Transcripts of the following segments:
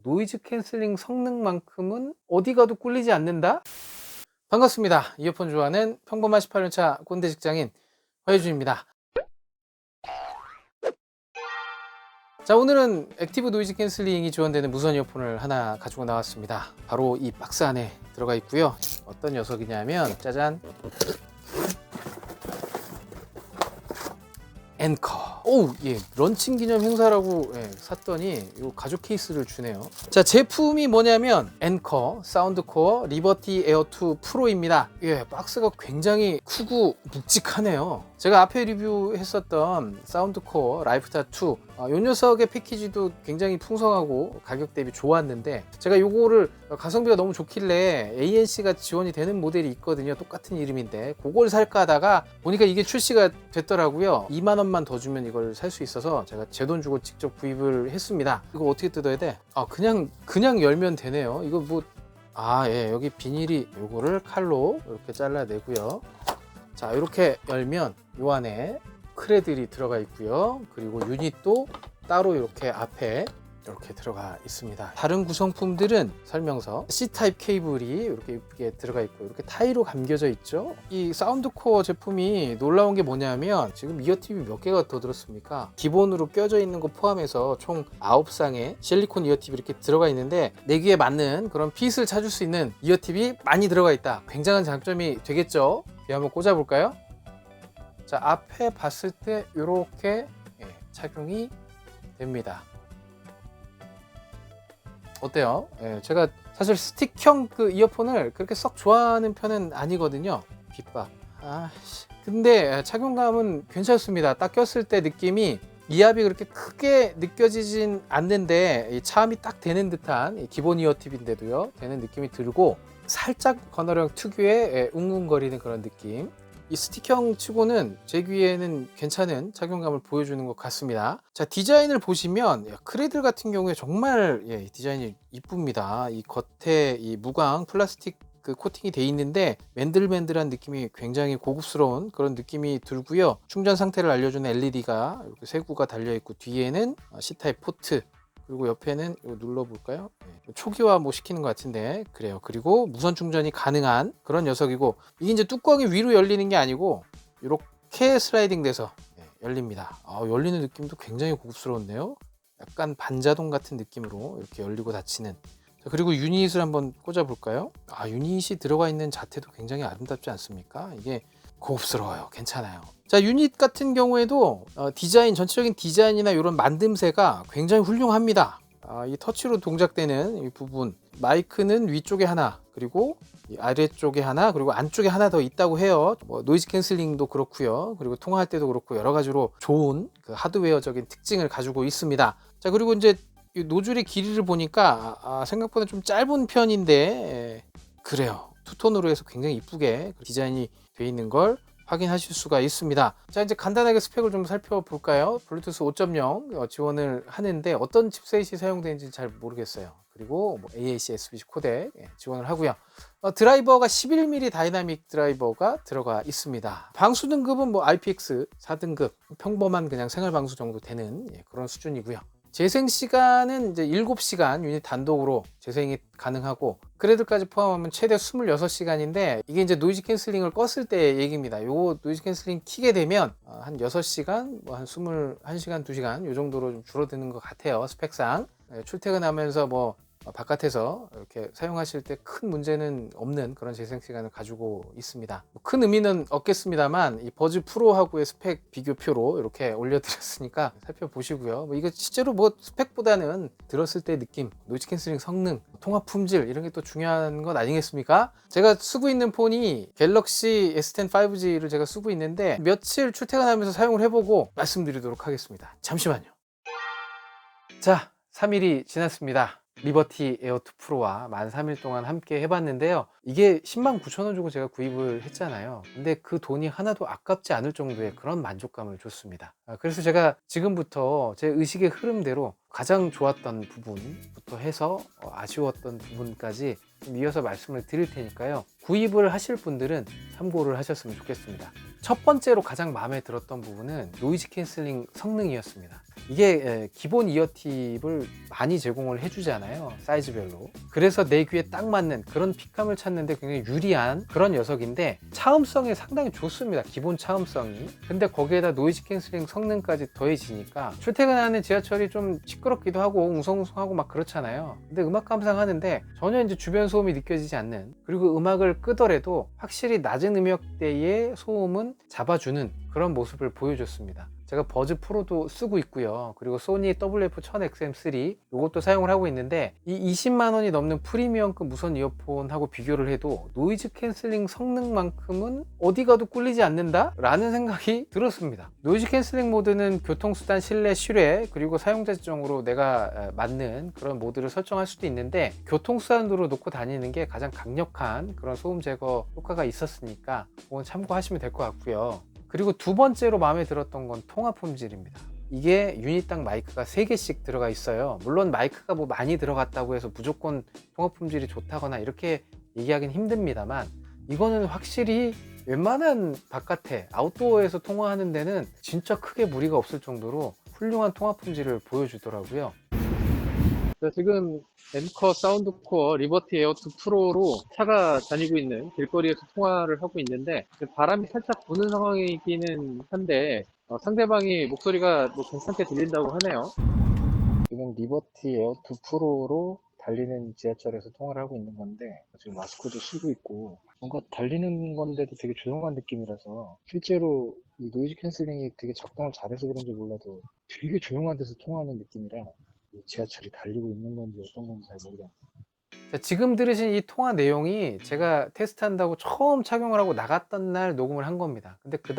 노이즈 캔슬링 성능만큼은 어디 가도 꿀리지 않는다? 반갑습니다. 이어폰 좋아하는 평범한 18년차 꼰대 직장인 화혜준입니다. 자, 오늘은 액티브 노이즈 캔슬링이 지원되는 무선 이어폰을 하나 가지고 나왔습니다. 바로 이 박스 안에 들어가 있고요. 어떤 녀석이냐면 짜잔, 엔커. 오우, 예, 런칭 기념 행사라고 샀더니 이 가죽 케이스를 주네요. 자, 제품이 뭐냐면 엔커 사운드코어 리버티 에어 2 프로입니다. 예, 박스가 굉장히 크고 묵직하네요. 제가 앞에 리뷰했었던 사운드코어 라이프타 2, 이 녀석의 패키지도 굉장히 풍성하고 가격 대비 좋았는데, 제가 요거를 가성비가 너무 좋길래 ANC가 지원이 되는 모델이 있거든요. 똑같은 이름인데 그걸 살까 하다가 보니까 이게 출시가 됐더라고요. 2만 원만 더 주면 이걸 살 수 있어서 제가 제 돈 주고 직접 구입을 했습니다. 이거 어떻게 뜯어야 돼? 그냥 열면 되네요. 이거 뭐, 예, 여기 비닐이, 요거를 칼로 이렇게 잘라내고요. 자, 이렇게 열면 요 안에 크레들이 들어가 있고요. 그리고 유닛도 따로 이렇게 앞에 이렇게 들어가 있습니다. 다른 구성품들은 설명서, C타입 케이블이 이렇게 예쁘게 들어가 있고 이렇게 타이로 감겨져 있죠. 이 사운드코어 제품이 놀라운 게 뭐냐면, 지금 이어팁이 몇 개가 더 들었습니까? 기본으로 껴져 있는 거 포함해서 총 9쌍의 실리콘 이어팁이 이렇게 들어가 있는데, 내 귀에 맞는 그런 핏을 찾을 수 있는 이어팁이 많이 들어가 있다. 굉장한 장점이 되겠죠. 귀 한번 꽂아 볼까요? 자, 앞에 봤을 때 이렇게 착용이 됩니다. 어때요? 예, 제가 사실 스틱형 그 이어폰을 그렇게 썩 좋아하는 편은 아니거든요. 귓밥. 근데 착용감은 괜찮습니다. 딱 꼈을 때 느낌이 이압이 그렇게 크게 느껴지진 않는데, 차음이 딱 되는 듯한 기본 이어팁인데도요, 되는 느낌이 들고, 살짝 건어령 특유의 웅웅거리는 그런 느낌. 이 스틱형 치고는 제 귀에는 괜찮은 착용감을 보여주는 것 같습니다. 자, 디자인을 보시면 크레들 같은 경우에 정말 디자인이 이쁩니다. 이 겉에 이 무광 플라스틱 그 코팅이 돼 있는데 맨들맨들한 느낌이 굉장히 고급스러운 그런 느낌이 들고요. 충전 상태를 알려주는 LED가 이렇게 세 구가 달려 있고, 뒤에는 C타입 포트, 그리고 옆에는 이거 눌러볼까요? 초기화 뭐 시키는 것 같은데 그래요. 그리고 무선 충전이 가능한 그런 녀석이고, 이게 이제 뚜껑이 위로 열리는 게 아니고 이렇게 슬라이딩 돼서 열립니다. 열리는 느낌도 굉장히 고급스러운데요. 약간 반자동 같은 느낌으로 이렇게 열리고 닫히는. 자, 그리고 유닛을 한번 꽂아 볼까요? 유닛이 들어가 있는 자태도 굉장히 아름답지 않습니까? 이게 고급스러워요. 괜찮아요. 자, 유닛 같은 경우에도 디자인, 전체적인 디자인이나 이런 만듦새가 굉장히 훌륭합니다. 이 터치로 동작되는 이 부분, 마이크는 위쪽에 하나, 그리고 이 아래쪽에 하나, 그리고 안쪽에 하나 더 있다고 해요. 노이즈 캔슬링도 그렇고요. 그리고 통화할 때도 그렇고 여러 가지로 좋은 그 하드웨어적인 특징을 가지고 있습니다. 자, 그리고 이제 이 노즐의 길이를 보니까 생각보다 좀 짧은 편인데 그래요. 투톤으로 해서 굉장히 이쁘게 디자인이 되어 있는 걸 확인하실 수가 있습니다. 자, 이제 간단하게 스펙을 좀 살펴볼까요? 블루투스 5.0 지원을 하는데 어떤 칩셋이 사용되는지 잘 모르겠어요. 그리고 AAC SBC 코덱 지원을 하고요. 드라이버가 11mm 다이나믹 드라이버가 들어가 있습니다. 방수 등급은 IPX 4등급, 평범한 그냥 생활 방수 정도 되는 그런 수준이고요. 재생 시간은 이제 7시간 유닛 단독으로 재생이 가능하고, 크레들까지 포함하면 최대 26시간인데, 이게 이제 노이즈 캔슬링을 껐을 때 얘기입니다. 요거 노이즈 캔슬링 키게 되면 한 6시간, 한 21시간, 2시간 요 정도로 좀 줄어드는 것 같아요. 스펙상. 출퇴근하면서 바깥에서 이렇게 사용하실 때 큰 문제는 없는 그런 재생 시간을 가지고 있습니다. 큰 의미는 없겠습니다만, 이 버즈 프로하고의 스펙 비교표로 이렇게 올려드렸으니까 살펴보시고요. 이거 실제로 스펙보다는 들었을 때 느낌, 노이즈 캔슬링 성능, 통화 품질, 이런 게 또 중요한 것 아니겠습니까? 제가 쓰고 있는 폰이 갤럭시 S10 5G를 제가 쓰고 있는데, 며칠 출퇴근하면서 사용을 해보고 말씀드리도록 하겠습니다. 잠시만요. 자, 3일이 지났습니다. 리버티 에어 2 프로와 만 3일 동안 함께 해봤는데요. 이게 109,000원 주고 제가 구입을 했잖아요. 근데 그 돈이 하나도 아깝지 않을 정도의 그런 만족감을 줬습니다. 그래서 제가 지금부터 제 의식의 흐름대로 가장 좋았던 부분부터 해서 아쉬웠던 부분까지 좀 이어서 말씀을 드릴 테니까요. 구입을 하실 분들은 참고를 하셨으면 좋겠습니다. 첫 번째로 가장 마음에 들었던 부분은 노이즈 캔슬링 성능이었습니다. 이게 기본 이어팁을 많이 제공을 해주잖아요, 사이즈별로. 그래서 내 귀에 딱 맞는 그런 픽감을 찾는데 굉장히 유리한 그런 녀석인데, 차음성이 상당히 좋습니다, 기본 차음성이. 근데 거기에다 노이즈 캔슬링 성능까지 더해지니까 출퇴근하는 지하철이 좀 시끄럽기도 하고 웅성웅성하고 막 그렇잖아요. 근데 음악 감상하는데 전혀 이제 주변 소음이 느껴지지 않는, 그리고 음악을 끄더라도 확실히 낮은 음역대의 소음은 잡아주는 그런 모습을 보여줬습니다. 제가 버즈 프로도 쓰고 있고요. 그리고 소니 WF-1000XM3 이것도 사용을 하고 있는데, 이 20만 원이 넘는 프리미엄급 무선 이어폰하고 비교를 해도 노이즈 캔슬링 성능만큼은 어디 가도 꿀리지 않는다? 라는 생각이 들었습니다. 노이즈 캔슬링 모드는 교통수단, 실내, 실외, 그리고 사용자 지정으로 내가 맞는 그런 모드를 설정할 수도 있는데, 교통수단으로 놓고 다니는 게 가장 강력한 그런 소음 제거 효과가 있었으니까 그건 참고하시면 될 것 같고요. 그리고 두 번째로 마음에 들었던 건 통화 품질입니다. 이게 유닛당 마이크가 3개씩 들어가 있어요. 물론 마이크가 뭐 많이 들어갔다고 해서 무조건 통화 품질이 좋다거나 이렇게 얘기하기는 힘듭니다만, 이거는 확실히 웬만한 바깥에 아웃도어에서 통화하는 데는 진짜 크게 무리가 없을 정도로 훌륭한 통화 품질을 보여주더라고요. 지금 엠커 사운드코어 리버티 에어2 프로로 차가 다니고 있는 길거리에서 통화를 하고 있는데, 바람이 살짝 부는 상황이기는 한데 상대방이 목소리가 뭐 괜찮게 들린다고 하네요. 지금 리버티 에어2 프로로 달리는 지하철에서 통화를 하고 있는 건데, 지금 마스크도 쓰고 있고 뭔가 달리는 건데도 되게 조용한 느낌이라서, 실제로 이 노이즈 캔슬링이 되게 작동을 잘해서 그런지 몰라도 되게 조용한 데서 통화하는 느낌이라 지하철이 달리고 있는 건지 어떤 건지 잘 모르겠어요. 지금 들으신 이 통화 내용이 제가 테스트한다고 처음 착용을 하고 나갔던 날 녹음을 한 겁니다. 근데 그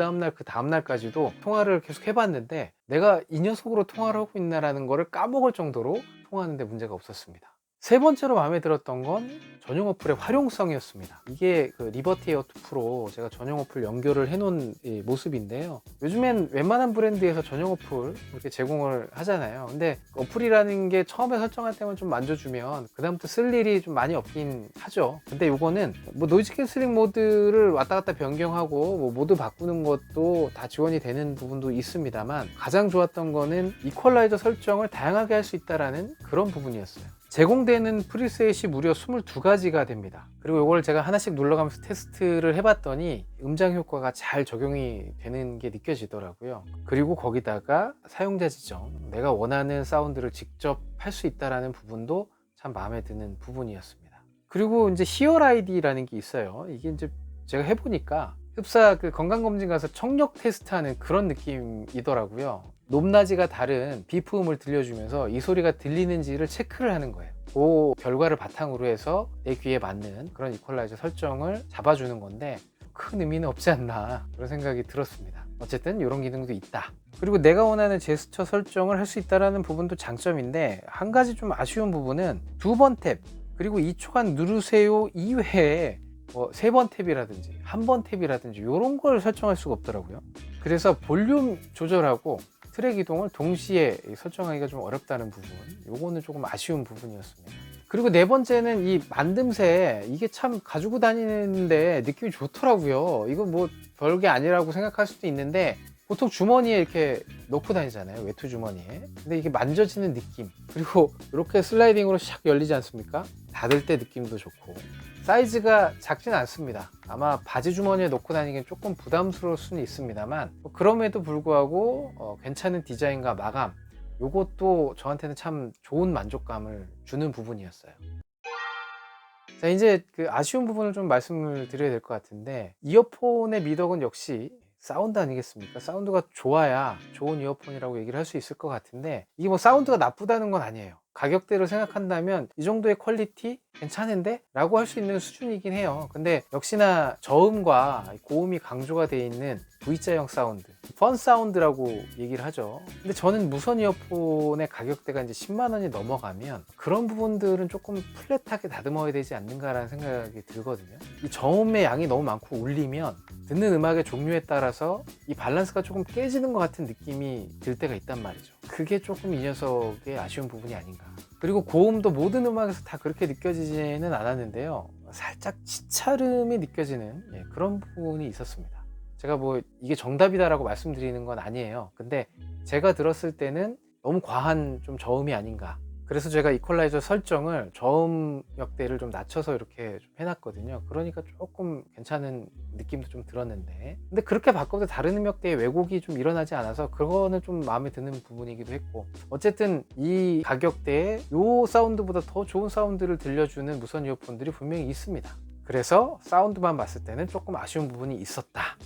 다음날까지도 통화를 계속 해봤는데, 내가 이 녀석으로 통화를 하고 있나라는 거를 까먹을 정도로 통화하는데 문제가 없었습니다. 세 번째로 마음에 들었던 건 전용 어플의 활용성이었습니다. 이게 그 리버티 에어2 프로 제가 전용 어플 연결을 해놓은 이 모습인데요. 요즘엔 웬만한 브랜드에서 전용 어플 이렇게 제공을 하잖아요. 근데 어플이라는 게 처음에 설정할 때만 좀 만져주면 그다음부터 쓸 일이 좀 많이 없긴 하죠. 근데 요거는 뭐 노이즈 캔슬링 모드를 왔다 갔다 변경하고 뭐 모드 바꾸는 것도 다 지원이 되는 부분도 있습니다만, 가장 좋았던 거는 이퀄라이저 설정을 다양하게 할 수 있다는 그런 부분이었어요. 제공되는 프리셋이 무려 22가지가 됩니다. 그리고 이걸 제가 하나씩 눌러가면서 테스트를 해봤더니 음장 효과가 잘 적용이 되는 게 느껴지더라고요. 그리고 거기다가 사용자 지정, 내가 원하는 사운드를 직접 할 수 있다는 부분도 참 마음에 드는 부분이었습니다. 그리고 이제 히얼 아이디라는 게 있어요. 이게 이제 제가 해보니까 흡사 그 건강검진 가서 청력 테스트하는 그런 느낌이더라고요. 높낮이가 다른 비프음을 들려주면서 이 소리가 들리는지를 체크를 하는 거예요. 그 결과를 바탕으로 해서 내 귀에 맞는 그런 이퀄라이저 설정을 잡아주는 건데, 큰 의미는 없지 않나 그런 생각이 들었습니다. 어쨌든 이런 기능도 있다. 그리고 내가 원하는 제스처 설정을 할 수 있다는 부분도 장점인데, 한 가지 좀 아쉬운 부분은 2번 탭 그리고 2초간 누르세요 이외에 뭐 3번 탭이라든지 1번 탭이라든지 이런 걸 설정할 수가 없더라고요. 그래서 볼륨 조절하고 트랙 이동을 동시에 설정하기가 좀 어렵다는 부분, 요거는 조금 아쉬운 부분이었습니다. 그리고 네 번째는 이 만듦새, 이게 참 가지고 다니는데 느낌이 좋더라고요. 이거 뭐 별게 아니라고 생각할 수도 있는데, 보통 주머니에 이렇게 넣고 다니잖아요, 외투 주머니에. 근데 이게 만져지는 느낌, 그리고 이렇게 슬라이딩으로 샥 열리지 않습니까? 닫을 때 느낌도 좋고, 사이즈가 작진 않습니다. 아마 바지 주머니에 넣고 다니기엔 조금 부담스러울 수는 있습니다만, 그럼에도 불구하고 괜찮은 디자인과 마감, 요것도 저한테는 참 좋은 만족감을 주는 부분이었어요. 자, 이제 그 아쉬운 부분을 좀 말씀을 드려야 될 것 같은데, 이어폰의 미덕은 역시 사운드 아니겠습니까? 사운드가 좋아야 좋은 이어폰이라고 얘기를 할 수 있을 것 같은데, 이게 뭐 사운드가 나쁘다는 건 아니에요. 가격대를 생각한다면 이 정도의 퀄리티 괜찮은데? 라고 할 수 있는 수준이긴 해요. 근데 역시나 저음과 고음이 강조가 되어 있는 V자형 사운드, 펀 사운드라고 얘기를 하죠. 근데 저는 무선 이어폰의 가격대가 이제 10만 원이 넘어가면 그런 부분들은 조금 플랫하게 다듬어야 되지 않는가라는 생각이 들거든요. 이 저음의 양이 너무 많고 울리면 듣는 음악의 종류에 따라서 이 밸런스가 조금 깨지는 것 같은 느낌이 들 때가 있단 말이죠. 그게 조금 이 녀석의 아쉬운 부분이 아닌가. 그리고 고음도 모든 음악에서 다 그렇게 느껴지지는 않았는데요, 살짝 치차름이 느껴지는 그런 부분이 있었습니다. 제가 뭐 이게 정답이다라고 말씀드리는 건 아니에요. 근데 제가 들었을 때는 너무 과한 좀 저음이 아닌가. 그래서 제가 이퀄라이저 설정을 저음 역대를 좀 낮춰서 이렇게 좀 해놨거든요. 그러니까 조금 괜찮은 느낌도 좀 들었는데, 근데 그렇게 바꿔도 다른 음역대에 왜곡이 좀 일어나지 않아서 그거는 좀 마음에 드는 부분이기도 했고, 어쨌든 이 가격대에 요 사운드보다 더 좋은 사운드를 들려주는 무선 이어폰들이 분명히 있습니다. 그래서 사운드만 봤을 때는 조금 아쉬운 부분이 있었다.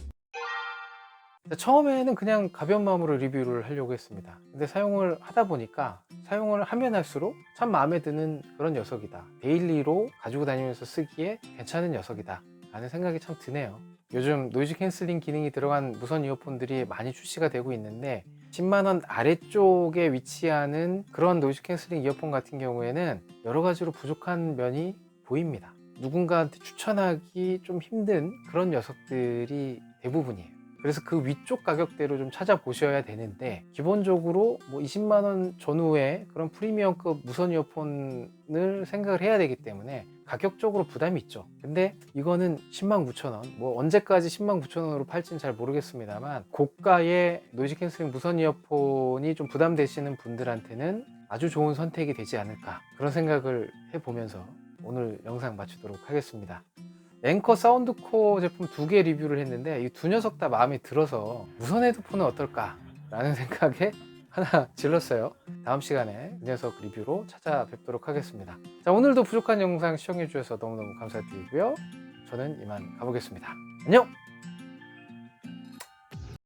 처음에는 그냥 가벼운 마음으로 리뷰를 하려고 했습니다. 근데 사용을 하다 보니까 사용을 하면 할수록 참 마음에 드는 그런 녀석이다. 데일리로 가지고 다니면서 쓰기에 괜찮은 녀석이다 라는 생각이 참 드네요. 요즘 노이즈 캔슬링 기능이 들어간 무선 이어폰들이 많이 출시가 되고 있는데 10만원 아래쪽에 위치하는 그런 노이즈 캔슬링 이어폰 같은 경우에는 여러 가지로 부족한 면이 보입니다. 누군가한테 추천하기 좀 힘든 그런 녀석들이 대부분이에요. 그래서 그 위쪽 가격대로 좀 찾아보셔야 되는데, 기본적으로 뭐 20만원 전후의 그런 프리미엄급 무선 이어폰을 생각을 해야 되기 때문에 가격적으로 부담이 있죠. 근데 이거는 109,000원, 뭐 언제까지 109,000원으로 팔지는 잘 모르겠습니다만, 고가의 노이즈 캔슬링 무선 이어폰이 좀 부담되시는 분들한테는 아주 좋은 선택이 되지 않을까, 그런 생각을 해보면서 오늘 영상 마치도록 하겠습니다. 앵커 사운드코어 제품 2개 리뷰를 했는데 이 두 녀석 다 마음에 들어서 무선 헤드폰은 어떨까 라는 생각에 하나 질렀어요. 다음 시간에 이 녀석 리뷰로 찾아뵙도록 하겠습니다. 자, 오늘도 부족한 영상 시청해 주셔서 너무너무 감사드리고요. 저는 이만 가보겠습니다. 안녕!